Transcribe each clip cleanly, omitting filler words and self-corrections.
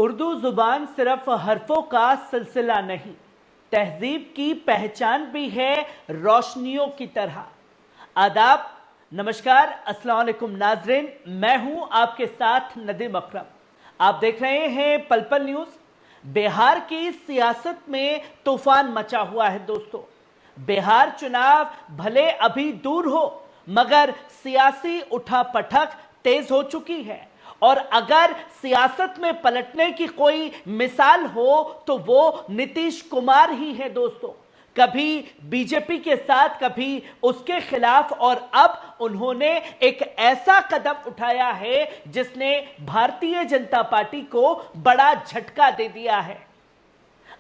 उर्दू जुबान सिर्फ हरफों का सिलसिला नहीं, तहजीब की पहचान भी है रोशनियों की तरह। आदाब, नमस्कार, अस्सलाम वालेकुम नाजरीन, मैं हूं आपके साथ नदीम अकरम। आप देख रहे हैं पल पल न्यूज। बिहार की सियासत में तूफान मचा हुआ है दोस्तों। बिहार चुनाव भले अभी दूर हो, मगर सियासी उठापटक तेज हो चुकी है। और अगर सियासत में पलटने की कोई मिसाल हो तो वो नीतीश कुमार ही है दोस्तों। कभी बीजेपी के साथ, कभी उसके खिलाफ, और अब उन्होंने एक ऐसा कदम उठाया है जिसने भारतीय जनता पार्टी को बड़ा झटका दे दिया है।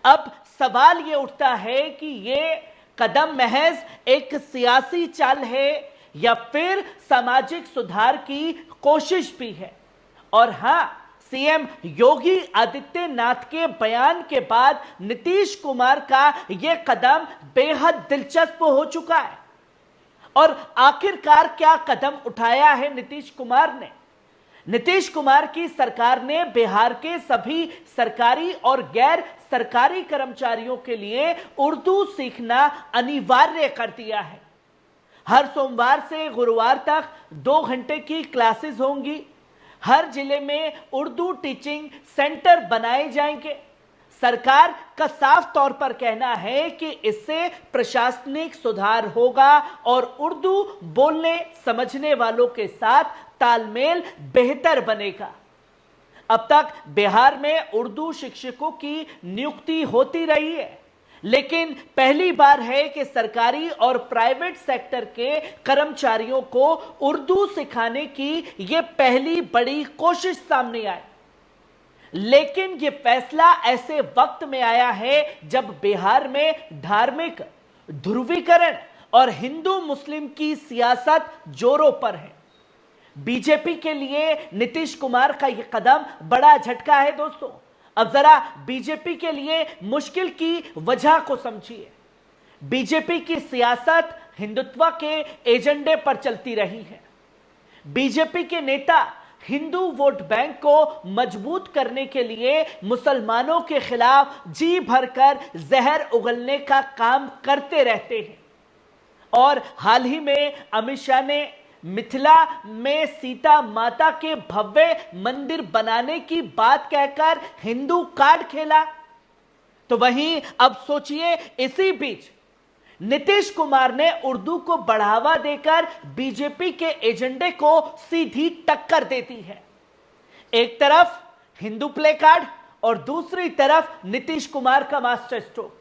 अब सवाल यह उठता है कि यह कदम महज एक सियासी चाल है या फिर सामाजिक सुधार की कोशिश भी है। और हां, सीएम योगी आदित्यनाथ के बयान के बाद नीतीश कुमार का यह कदम बेहद दिलचस्प हो चुका है। और आखिरकार क्या कदम उठाया है नीतीश कुमार ने? नीतीश कुमार की सरकार ने बिहार के सभी सरकारी और गैर सरकारी कर्मचारियों के लिए उर्दू सीखना अनिवार्य कर दिया है। हर सोमवार से गुरुवार तक 2 घंटे की क्लासेस होंगी। हर जिले में उर्दू टीचिंग सेंटर बनाए जाएंगे। सरकार का साफ तौर पर कहना है कि इससे प्रशासनिक सुधार होगा और उर्दू बोलने समझने वालों के साथ तालमेल बेहतर बनेगा। अब तक बिहार में उर्दू शिक्षकों की नियुक्ति होती रही है, लेकिन पहली बार है कि सरकारी और प्राइवेट सेक्टर के कर्मचारियों को उर्दू सिखाने की यह पहली बड़ी कोशिश सामने आई। लेकिन यह फैसला ऐसे वक्त में आया है जब बिहार में धार्मिक ध्रुवीकरण और हिंदू मुस्लिम की सियासत जोरों पर है। बीजेपी के लिए नीतीश कुमार का यह कदम बड़ा झटका है दोस्तों। अब जरा बीजेपी के लिए मुश्किल की वजह को समझिए। बीजेपी की सियासत हिंदुत्व के एजेंडे पर चलती रही है। बीजेपी के नेता हिंदू वोट बैंक को मजबूत करने के लिए मुसलमानों के खिलाफ जी भरकर जहर उगलने का काम करते रहते हैं। और हाल ही में अमित शाह ने मिथिला में सीता माता के भव्य मंदिर बनाने की बात कहकर हिंदू कार्ड खेला। तो वहीं अब सोचिए, इसी बीच नीतीश कुमार ने उर्दू को बढ़ावा देकर बीजेपी के एजेंडे को सीधी टक्कर देती है। एक तरफ हिंदू प्ले कार्ड और दूसरी तरफ नीतीश कुमार का मास्टर स्ट्रोक,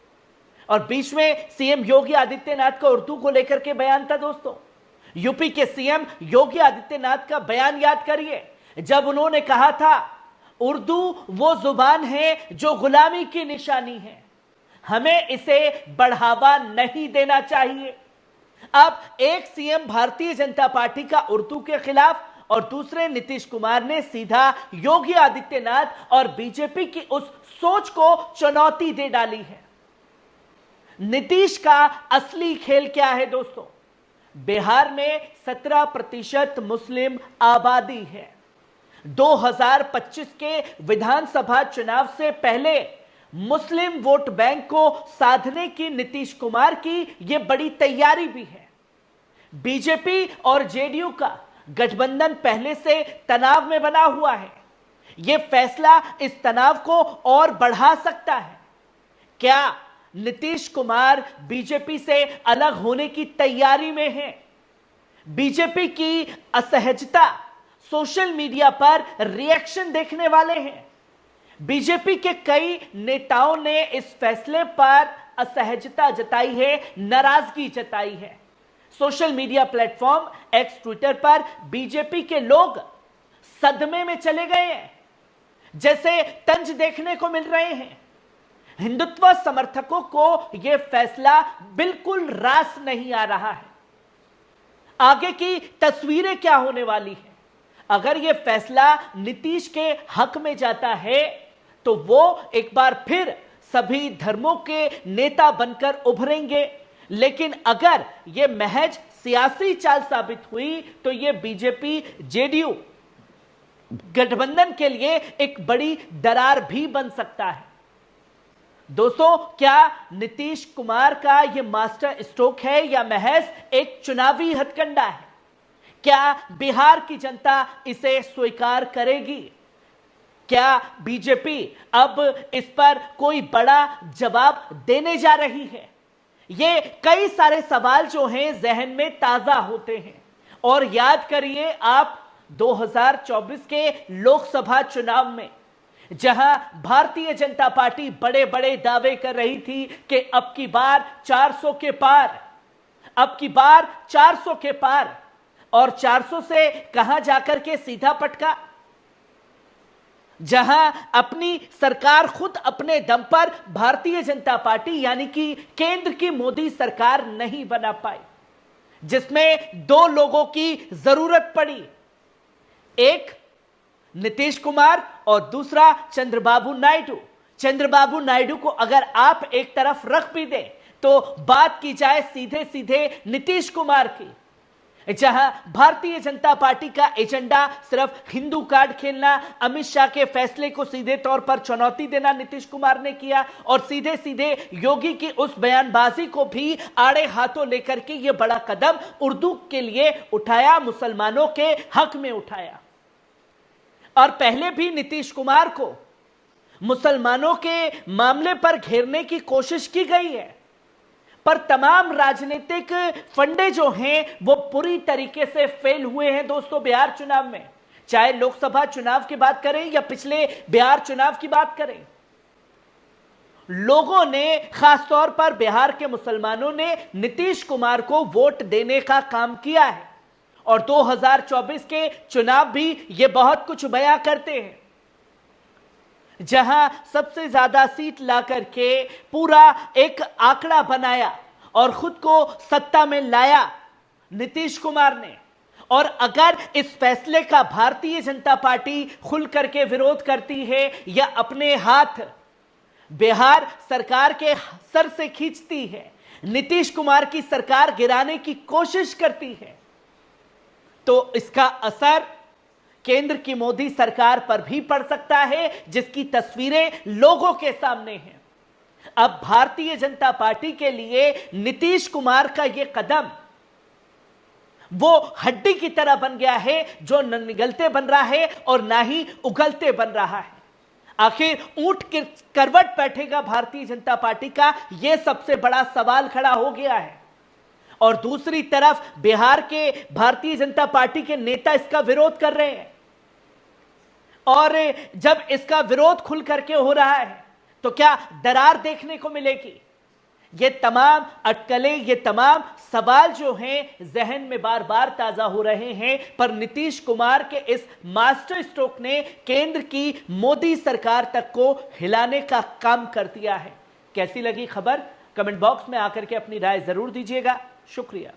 और बीच में सीएम योगी आदित्यनाथ का उर्दू को लेकर के बयान था दोस्तों। यूपी के सीएम योगी आदित्यनाथ का बयान याद करिए, जब उन्होंने कहा था उर्दू वो जुबान है जो गुलामी की निशानी है, हमें इसे बढ़ावा नहीं देना चाहिए। अब एक सीएम भारतीय जनता पार्टी का उर्दू के खिलाफ और दूसरे नीतीश कुमार ने सीधा योगी आदित्यनाथ और बीजेपी की उस सोच को चुनौती दे डाली है। नीतीश का असली खेल क्या है दोस्तों? बिहार में 17% मुस्लिम आबादी है। 2025 के विधानसभा चुनाव से पहले मुस्लिम वोट बैंक को साधने की नीतीश कुमार की यह बड़ी तैयारी भी है। बीजेपी और जेडीयू का गठबंधन पहले से तनाव में बना हुआ है। यह फैसला इस तनाव को और बढ़ा सकता है। क्या नीतीश कुमार बीजेपी से अलग होने की तैयारी में है? बीजेपी की असहजता सोशल मीडिया पर रिएक्शन देखने वाले हैं। बीजेपी के कई नेताओं ने इस फैसले पर असहजता जताई है, नाराजगी जताई है। Social media platform x Twitter पर बीजेपी के लोग सदमे में चले गए हैं, जैसे तंज देखने को मिल रहे हैं। हिंदुत्व समर्थकों को यह फैसला बिल्कुल रास नहीं आ रहा है। आगे की तस्वीरें क्या होने वाली है? अगर यह फैसला नीतीश के हक में जाता है तो वो एक बार फिर सभी धर्मों के नेता बनकर उभरेंगे। लेकिन अगर यह महज सियासी चाल साबित हुई तो यह बीजेपी जेडीयू गठबंधन के लिए एक बड़ी दरार भी बन सकता है। दोस्तों, क्या नीतीश कुमार का यह मास्टर स्ट्रोक है या महज एक चुनावी हथकंडा है? क्या बिहार की जनता इसे स्वीकार करेगी? क्या बीजेपी अब इस पर कोई बड़ा जवाब देने जा रही है? ये कई सारे सवाल जो हैं जहन में ताजा होते हैं। और याद करिए आप 2024 के लोकसभा चुनाव में, जहां भारतीय जनता पार्टी बड़े बड़े दावे कर रही थी कि अब की बार 400 के पार, अब की बार 400 के पार, और 400 से कहां जाकर के सीधा पटका, जहां अपनी सरकार खुद अपने दम पर भारतीय जनता पार्टी यानी कि केंद्र की मोदी सरकार नहीं बना पाई, जिसमें दो लोगों की जरूरत पड़ी, एक नीतीश कुमार और दूसरा चंद्रबाबू नायडू। चंद्रबाबू नायडू को अगर आप एक तरफ रख भी दें तो बात की जाए सीधे सीधे नीतीश कुमार की, जहां भारतीय जनता पार्टी का एजेंडा सिर्फ हिंदू कार्ड खेलना, अमित शाह के फैसले को सीधे तौर पर चुनौती देना नीतीश कुमार ने किया, और सीधे सीधे योगी की उस बयानबाजी को भी आड़े हाथों लेकर के यह बड़ा कदम उर्दू के लिए उठाया, मुसलमानों के हक में उठाया। और पहले भी नीतीश कुमार को मुसलमानों के मामले पर घेरने की कोशिश की गई है, पर तमाम राजनीतिक फंडे जो हैं वो पूरी तरीके से फेल हुए हैं दोस्तों बिहार चुनाव में। चाहे लोकसभा चुनाव की बात करें या पिछले बिहार चुनाव की बात करें, लोगों ने, खासतौर पर बिहार के मुसलमानों ने नीतीश कुमार को वोट देने का काम किया है। और 2024 के चुनाव भी ये बहुत कुछ बयां करते हैं, जहां सबसे ज्यादा सीट ला करके पूरा एक आंकड़ा बनाया और खुद को सत्ता में लाया नीतीश कुमार ने। और अगर इस फैसले का भारतीय जनता पार्टी खुल करके विरोध करती है या अपने हाथ बिहार सरकार के सर से खींचती है, नीतीश कुमार की सरकार गिराने की कोशिश करती है, तो इसका असर केंद्र की मोदी सरकार पर भी पड़ सकता है, जिसकी तस्वीरें लोगों के सामने हैं। अब भारतीय जनता पार्टी के लिए नीतीश कुमार का यह कदम वो हड्डी की तरह बन गया है, जो न निगलते बन रहा है और ना ही उगलते बन रहा है। आखिर ऊंट के करवट बैठेगा भारतीय जनता पार्टी का, यह सबसे बड़ा सवाल खड़ा हो गया है। और दूसरी तरफ बिहार के भारतीय जनता पार्टी के नेता इसका विरोध कर रहे हैं, और जब इसका विरोध खुल करके हो रहा है तो क्या दरार देखने को मिलेगी? ये तमाम अटकलें, ये तमाम सवाल जो हैं जहन में बार बार ताजा हो रहे हैं। पर नीतीश कुमार के इस मास्टर स्ट्रोक ने केंद्र की मोदी सरकार तक को हिलाने का काम कर दिया है। कैसी लगी खबर? कमेंट बॉक्स में आकर के अपनी राय जरूर दीजिएगा। शुक्रिया।